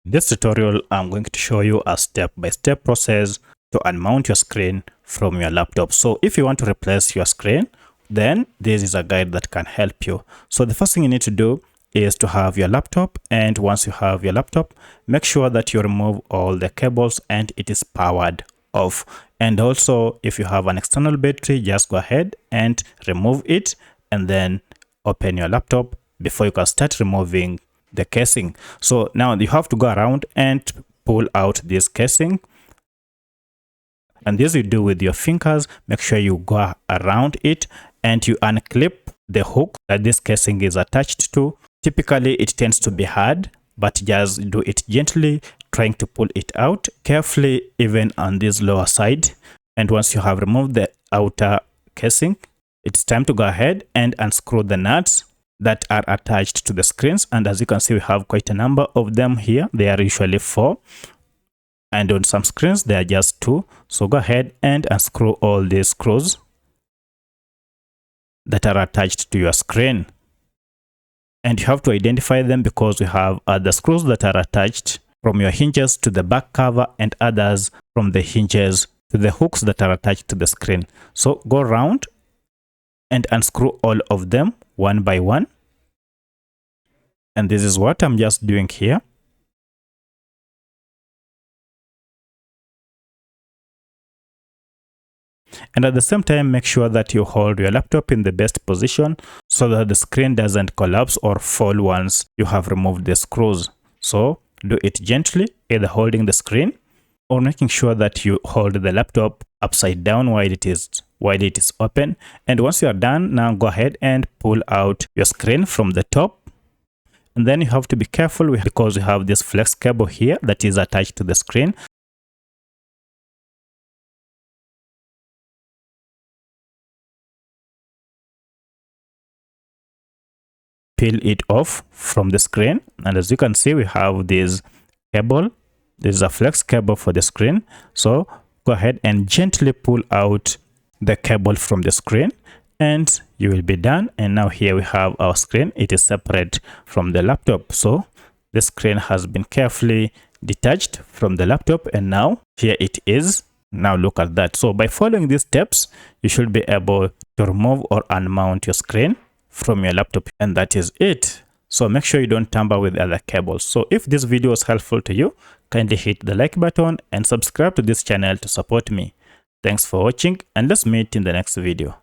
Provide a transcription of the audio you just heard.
In this tutorial, I'm going to show you a step-by-step process to unmount your screen from your laptop. So if you want to replace your screen, then this is a guide that can help you. So the first thing you need to do is to have your laptop, and once you have your laptop, make sure that you remove all the cables and it is powered off. And also, if you have an external battery, just go ahead and remove it and then open your laptop before you can start removing the casing. So now you have to go around and pull out this casing, and this you do with your fingers. Make sure you go around it and you unclip the hook that this casing is attached to. Typically it tends to be hard, but just do it gently, trying to pull it out carefully, even on this lower side. And once you have removed the outer casing, it's time to go ahead and unscrew the nuts that are attached to the screens. And as you can see, we have quite a number of them here. They are usually 4, and on some screens they are just 2. So go ahead and unscrew all these screws that are attached to your screen, and you have to identify them because we have other screws that are attached from your hinges to the back cover and others from the hinges to the hooks that are attached to the screen. So go around and unscrew all of them one by one, and this is what I'm just doing here. And at the same time, make sure that you hold your laptop in the best position so that the screen doesn't collapse or fall once you have removed the screws. So do it gently, either holding the screen or making sure that you hold the laptop upside down while it is open. And once you are done, now go ahead and pull out your screen from the top. And then you have to be careful because you have this flex cable here that is attached to the screen. Peel it off from the screen, and as you can see, we have this cable. This is a flex cable for the screen. So go ahead and gently pull out the cable from the screen and you will be done. And now here we have our screen. It is separate from the laptop. So the screen has been carefully detached from the laptop, and now here it is. Now look at that. So by following these steps, you should be able to remove or unmount your screen from your laptop, and that is it. So make sure you don't tamper with other cables. So if this video was helpful to you, kindly hit the like button and subscribe to this channel to support me. Thanks for watching, and let's meet in the next video.